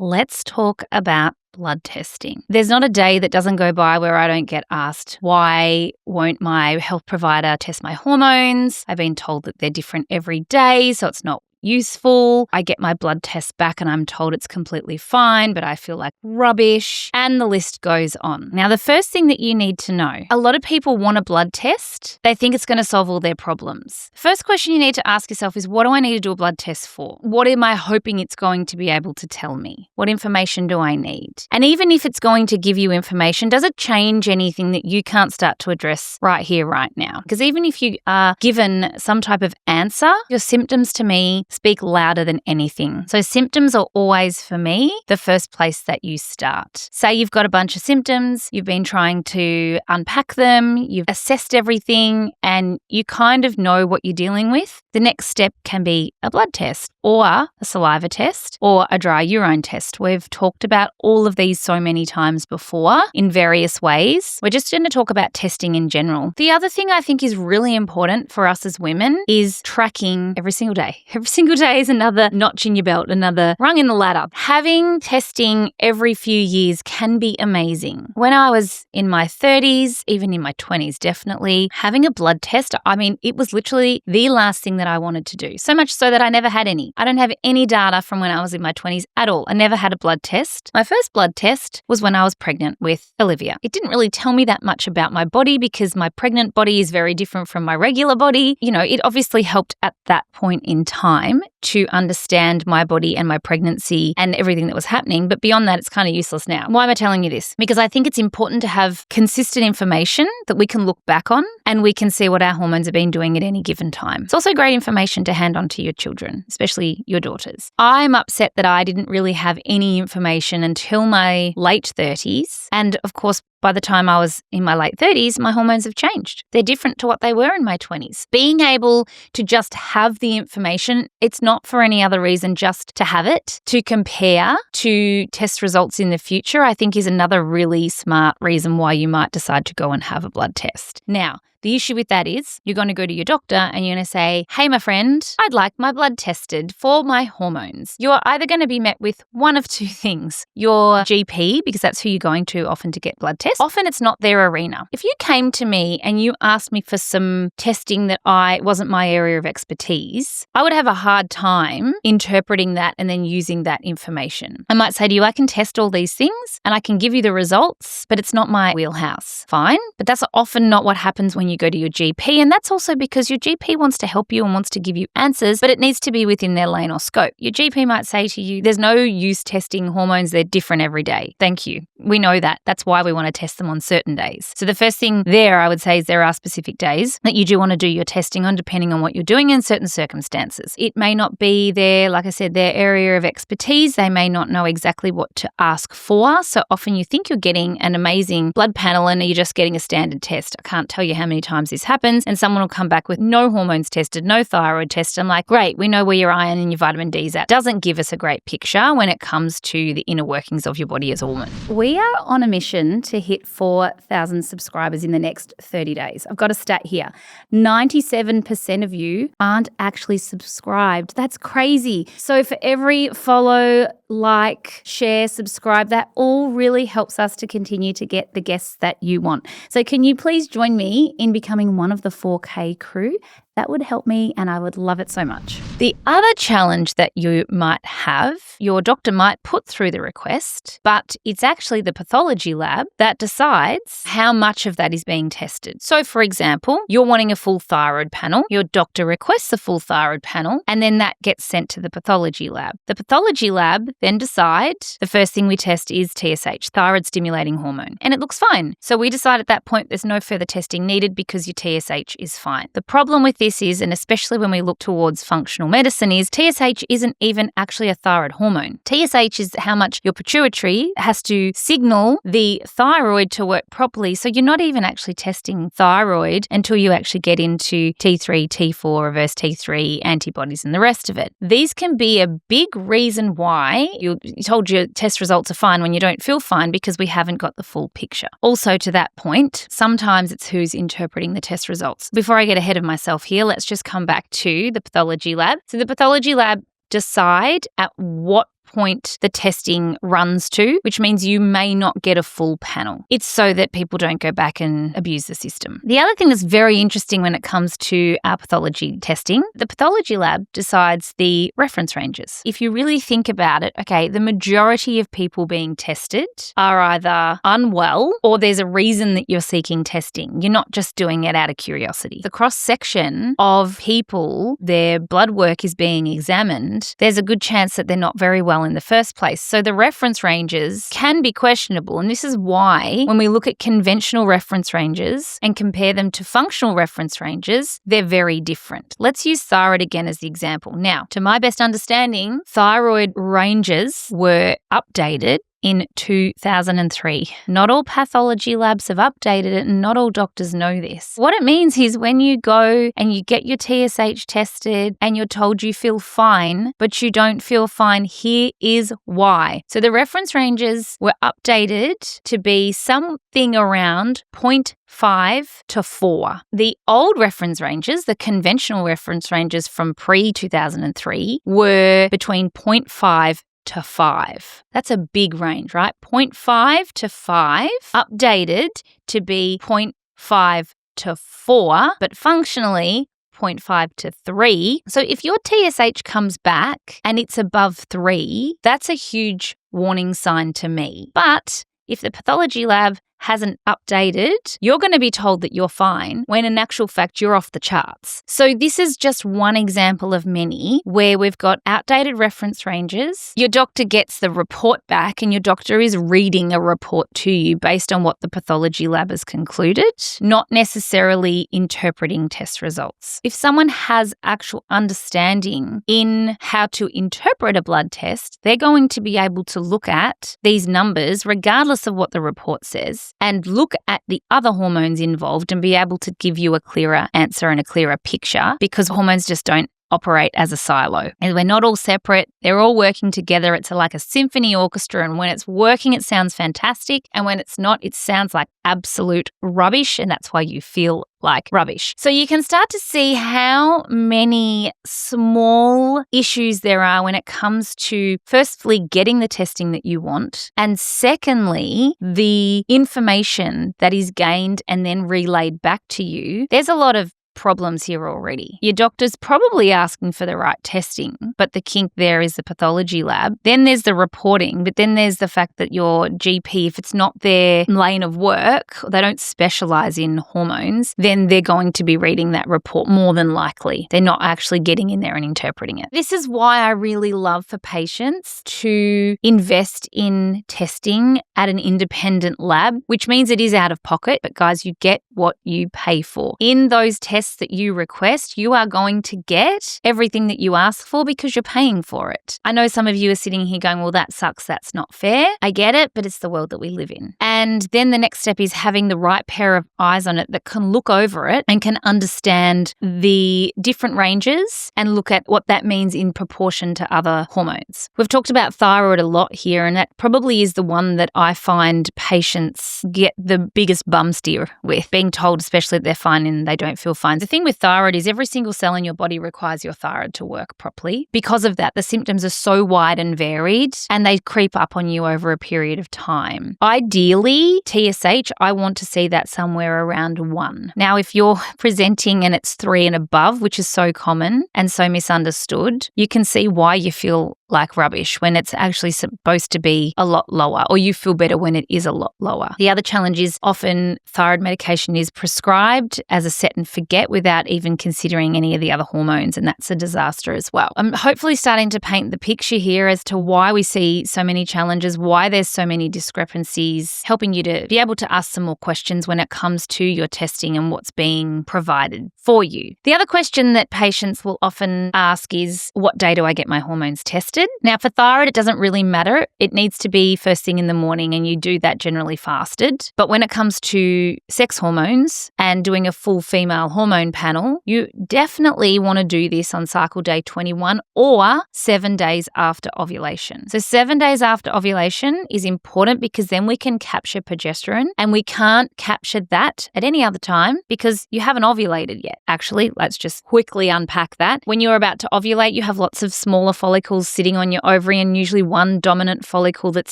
let's talk about blood testing. There's not a day that doesn't go by where I don't get asked, why won't my health provider test my hormones? I've been told that they're different every day, so it's not useful. I get my blood test back and I'm told it's completely fine, but I feel like rubbish. And the list goes on. Now, the first thing that you need to know, a lot of people want a blood test. They think it's going to solve all their problems. First question you need to ask yourself is, what do I need to do a blood test for? What am I hoping it's going to be able to tell me? What information do I need? And even if it's going to give you information, does it change anything that you can't start to address right here, right now? Because even if you are given some type of answer, your symptoms to me speak louder than anything. So symptoms are always, for me, the first place that you start. Say you've got a bunch of symptoms, you've been trying to unpack them, you've assessed everything, and you kind of know what you're dealing with. The next step can be a blood test or a saliva test or a dry urine test. We've talked about all of these so many times before in various ways. We're just going to talk about testing in general. The other thing I think is really important for us as women is tracking every single day. Every single day is another notch in your belt, another rung in the ladder. Having testing every few years can be amazing. When I was in my 30s, even in my 20s, definitely, having a blood test, I mean, it was literally the last thing that I wanted to do. So much so that I never had any. I don't have any data from when I was in my 20s at all. I never had a blood test. My first blood test was when I was pregnant with Olivia. It didn't really tell me that much about my body because my pregnant body is very different from my regular body. You know, it obviously helped at that point in time to understand my body and my pregnancy and everything that was happening. But beyond that, it's kind of useless now. Why am I telling you this? Because I think it's important to have consistent information that we can look back on and we can see what our hormones have been doing at any given time. It's also great information to hand on to your children, especially your daughters. I'm upset that I didn't really have any information until my late 30s. And of course, by the time I was in my late 30s, my hormones have changed. They're different to what they were in my 20s. Being able to just have the information, it's not for any other reason, just to have it, to compare to test results in the future, I think is another really smart reason why you might decide to go and have a blood test. Now, the issue with that is you're going to go to your doctor and you're going to say, hey, my friend, I'd like my blood tested for my hormones. You're either going to be met with one of two things. Your GP, because that's who you're going to often to get blood tests. Often it's not their arena. If you came to me and you asked me for some testing that wasn't my area of expertise, I would have a hard time interpreting that and then using that information. I might say to you, I can test all these things and I can give you the results, but it's not my wheelhouse. Fine. But that's often not what happens when you go to your GP, and that's also because your GP wants to help you and wants to give you answers, but it needs to be within their lane or scope. Your GP might say to you, there's no use testing hormones, they're different every day. Thank you. We know that. That's why we want to test them on certain days. So the first thing there, I would say, is there are specific days that you do want to do your testing on depending on what you're doing in certain circumstances. It may not be like I said, their area of expertise. They may not know exactly what to ask for. So often you think you're getting an amazing blood panel and you're just getting a standard test. I can't tell you how many times this happens, and someone will come back with no hormones tested, no thyroid test. I'm like, great, we know where your iron and your vitamin D is at. Doesn't give us a great picture when it comes to the inner workings of your body as a woman. We are on a mission to hit 4,000 subscribers in the next 30 days. I've got a stat here. 97% of you aren't actually subscribed. That's crazy. So for every follow, like, share, subscribe, that all really helps us to continue to get the guests that you want. So can you please join me in becoming one of the 4K crew? That would help me and I would love it so much. The other challenge that you might have, your doctor might put through the request, but it's actually the pathology lab that decides how much of that is being tested. So for example, you're wanting a full thyroid panel, your doctor requests a full thyroid panel, and then that gets sent to the pathology lab. The pathology lab then decide the first thing we test is TSH, thyroid stimulating hormone, and it looks fine. So we decide at that point there's no further testing needed because your TSH is fine. The problem with this is, and especially when we look towards functional medicine, is TSH isn't even actually a thyroid hormone. TSH is how much your pituitary has to signal the thyroid to work properly. So you're not even actually testing thyroid until you actually get into T3, T4, reverse T3, antibodies and the rest of it. These can be a big reason why you're told your test results are fine when you don't feel fine, because we haven't got the full picture. Also to that point, sometimes it's who's interpreting the test results. Before I get ahead of myself here, let's just come back to the pathology lab. So the pathology lab decide at what point the testing runs to, which means you may not get a full panel. It's so that people don't go back and abuse the system. The other thing that's very interesting when it comes to our pathology testing, the pathology lab decides the reference ranges. If you really think about it, okay, the majority of people being tested are either unwell or there's a reason that you're seeking testing. You're not just doing it out of curiosity. The cross-section of people, their blood work is being examined, there's a good chance that they're not very well in the first place. So the reference ranges can be questionable. And this is why when we look at conventional reference ranges and compare them to functional reference ranges, they're very different. Let's use thyroid again as the example. Now, to my best understanding, thyroid ranges were updated in 2003. Not all pathology labs have updated it and not all doctors know this. What it means is when you go and you get your TSH tested and you're told you feel fine, but you don't feel fine, here is why. So the reference ranges were updated to be something around 0.5 to 4. The old reference ranges, the conventional reference ranges from pre-2003, were between 0.5 to 5. That's a big range, right? 0.5 to 5, updated to be 0.5 to 4, but functionally 0.5 to 3. So if your TSH comes back and it's above 3, that's a huge warning sign to me. But if the pathology lab hasn't updated, you're going to be told that you're fine when in actual fact you're off the charts. So this is just one example of many where we've got outdated reference ranges. Your doctor gets the report back and your doctor is reading a report to you based on what the pathology lab has concluded, not necessarily interpreting test results. If someone has actual understanding in how to interpret a blood test, they're going to be able to look at these numbers regardless of what the report says and look at the other hormones involved and be able to give you a clearer answer and a clearer picture, because hormones just don't operate as a silo. And we're not all separate. They're all working together. It's like a symphony orchestra. And when it's working, it sounds fantastic. And when it's not, it sounds like absolute rubbish. And that's why you feel like rubbish. So you can start to see how many small issues there are when it comes to, firstly, getting the testing that you want. And secondly, the information that is gained and then relayed back to you. There's a lot of problems here already. Your doctor's probably asking for the right testing, but the kink there is the pathology lab. Then there's the reporting, but then there's the fact that your GP, if it's not their lane of work, they don't specialize in hormones, then they're going to be reading that report more than likely. They're not actually getting in there and interpreting it. This is why I really love for patients to invest in testing at an independent lab, which means it is out of pocket, but guys, you get what you pay for. In those tests that you request, you are going to get everything that you ask for because you're paying for it. I know some of you are sitting here going, well, that sucks. That's not fair. I get it, but it's the world that we live in. And then the next step is having the right pair of eyes on it that can look over it and can understand the different ranges and look at what that means in proportion to other hormones. We've talked about thyroid a lot here, and that probably is the one that I find patients get the biggest bum steer with, being told especially that they're fine and they don't feel fine. The thing with thyroid is every single cell in your body requires your thyroid to work properly. Because of that, the symptoms are so wide and varied and they creep up on you over a period of time. Ideally, TSH, I want to see that somewhere around 1. Now, if you're presenting and it's 3 and above, which is so common and so misunderstood, you can see why you feel like rubbish when it's actually supposed to be a lot lower, or you feel better when it is a lot lower. The other challenge is often thyroid medication is prescribed as a set and forget without even considering any of the other hormones, and that's a disaster as well. I'm hopefully starting to paint the picture here as to why we see so many challenges, why there's so many discrepancies, helping you to be able to ask some more questions when it comes to your testing and what's being provided for you. The other question that patients will often ask is, what day do I get my hormones tested? Now, for thyroid, it doesn't really matter. It needs to be first thing in the morning, and you do that generally fasted. But when it comes to sex hormones and doing a full female hormone panel, you definitely want to do this on cycle day 21 or 7 days after ovulation. So 7 days after ovulation is important because then we can capture progesterone, and we can't capture that at any other time because you haven't ovulated yet. Actually, let's just quickly unpack that. When you're about to ovulate, you have lots of smaller follicles sitting sitting on your ovary, and usually one dominant follicle that's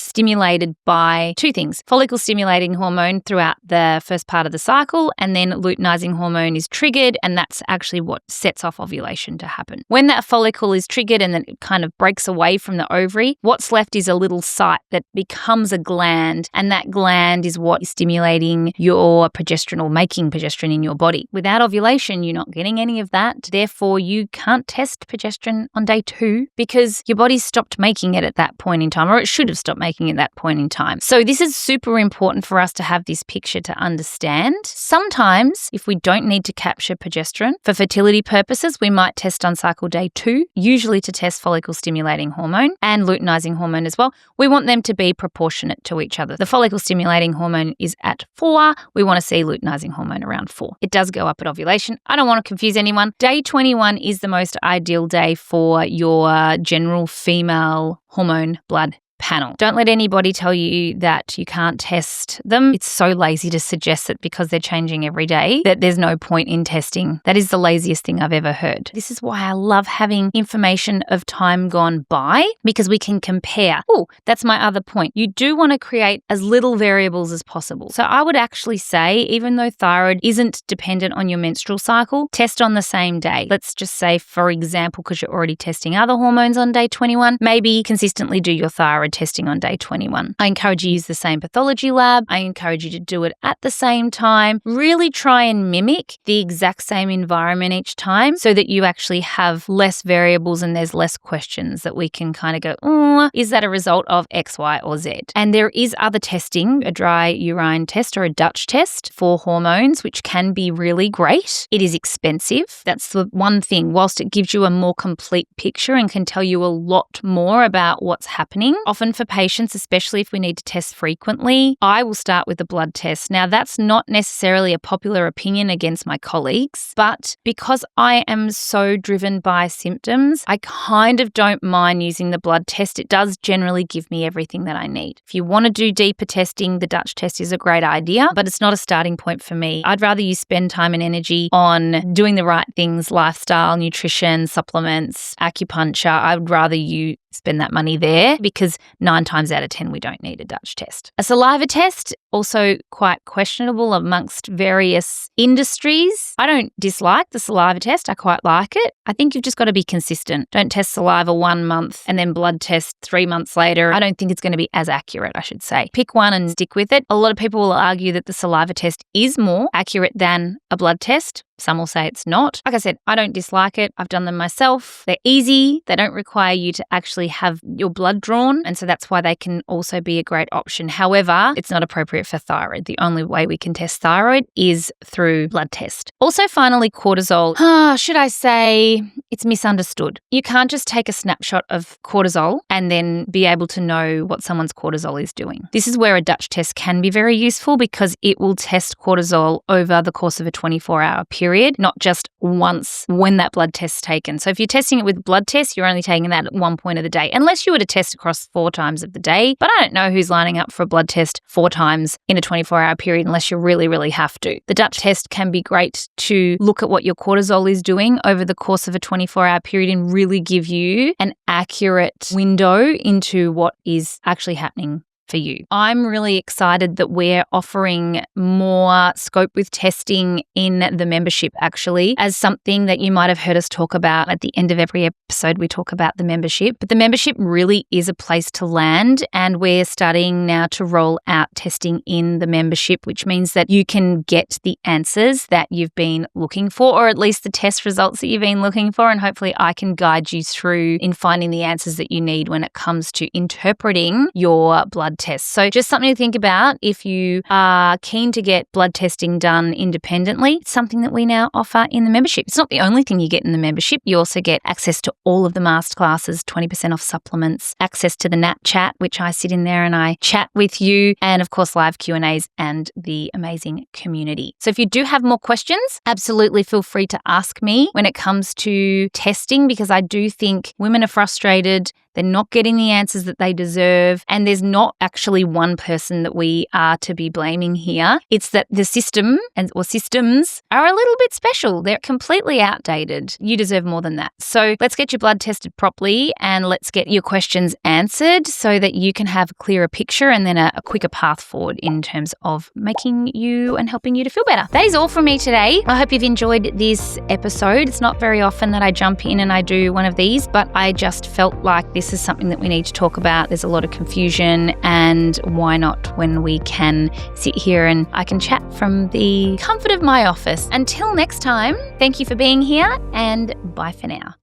stimulated by two things: follicle stimulating hormone throughout the first part of the cycle, and then luteinizing hormone is triggered, and that's actually what sets off ovulation to happen. When that follicle is triggered and then it kind of breaks away from the ovary, what's left is a little site that becomes a gland, and that gland is what is stimulating your progesterone or making progesterone in your body. Without ovulation, you're not getting any of that. Therefore, you can't test progesterone on day 2 because your body stopped making it at that point in time, or it should have stopped making it at that point in time. So this is super important for us to have this picture to understand. Sometimes, if we don't need to capture progesterone for fertility purposes, we might test on cycle day 2, usually to test follicle stimulating hormone and luteinizing hormone as well. We want them to be proportionate to each other. The follicle stimulating hormone is at 4. We want to see luteinizing hormone around 4. It does go up at ovulation. I don't want to confuse anyone. Day 21 is the most ideal day for your general female hormone blood panel. Don't let anybody tell you that you can't test them. It's so lazy to suggest that because they're changing every day that there's no point in testing. That is the laziest thing I've ever heard. This is why I love having information of time gone by, because we can compare. Oh, that's my other point. You do want to create as little variables as possible. So I would actually say, even though thyroid isn't dependent on your menstrual cycle, test on the same day. Let's just say, for example, because you're already testing other hormones on day 21, maybe consistently do your thyroid testing on day 21. I encourage you to use the same pathology lab. I encourage you to do it at the same time. Really try and mimic the exact same environment each time so that you actually have less variables and there's less questions that we can kind of go, oh, is that a result of X, Y, or Z? And there is other testing, a dry urine test or a Dutch test for hormones, which can be really great. It is expensive. That's the one thing. Whilst it gives you a more complete picture and can tell you a lot more about what's happening, often for patients, especially if we need to test frequently, I will start with a blood test. Now, that's not necessarily a popular opinion against my colleagues, but because I am so driven by symptoms, I kind of don't mind using the blood test. It does generally give me everything that I need. If you want to do deeper testing, the Dutch test is a great idea, but it's not a starting point for me. I'd rather you spend time and energy on doing the right things: lifestyle, nutrition, supplements, acupuncture. I would rather you spend that money there, because 9 times out of 10, we don't need a Dutch test. A saliva test, also quite questionable amongst various industries. I don't dislike the saliva test. I quite like it. I think you've just got to be consistent. Don't test saliva 1 month and then blood test 3 months later. I don't think it's going to be as accurate, I should say. Pick one and stick with it. A lot of people will argue that the saliva test is more accurate than a blood test. Some will say it's not. Like I said, I don't dislike it. I've done them myself. They're easy. They don't require you to actually have your blood drawn. And so that's why they can also be a great option. However, it's not appropriate for thyroid. The only way we can test thyroid is through blood test. Also, finally, cortisol. Should I say it's misunderstood. You can't just take a snapshot of cortisol and then be able to know what someone's cortisol is doing. This is where a Dutch test can be very useful, because it will test cortisol over the course of a 24-hour period, not just once when that blood test's taken. So if you're testing it with blood tests, you're only taking that at one point of the day, unless you were to test across 4 times of the day. But I don't know who's lining up for a blood test 4 times in a 24-hour period unless you really, really have to. The Dutch test can be great to look at what your cortisol is doing over the course of a 24-hour period and really give you an accurate window into what is actually happening for you. I'm really excited that we're offering more scope with testing in the membership, actually, as something that you might have heard us talk about at the end of every episode. We talk about the membership, but the membership really is a place to land, and we're starting now to roll out testing in the membership, which means that you can get the answers that you've been looking for, or at least the test results that you've been looking for, and hopefully I can guide you through in finding the answers that you need when it comes to interpreting your blood tests. So just something to think about if you are keen to get blood testing done independently. It's something that we now offer in the membership. It's not the only thing you get in the membership. You also get access to all of the masterclasses, 20% off supplements, access to the Nat Chat, which I sit in there and I chat with you, and of course live Q&As and the amazing community. So if you do have more questions, absolutely feel free to ask me when it comes to testing, because I do think women are frustrated. They're not getting the answers that they deserve, and there's not actually one person that we are to be blaming here. It's that the system or systems are a little bit special. They're completely outdated. You deserve more than that. So let's get your blood tested properly and let's get your questions answered so that you can have a clearer picture and then a quicker path forward in terms of making you and helping you to feel better. That is all from me today. I hope you've enjoyed this episode. It's not very often that I jump in and I do one of these, but I just felt like this is something that we need to talk about. There's a lot of confusion, and why not when we can sit here and I can chat from the comfort of my office. Until next time, thank you for being here and bye for now.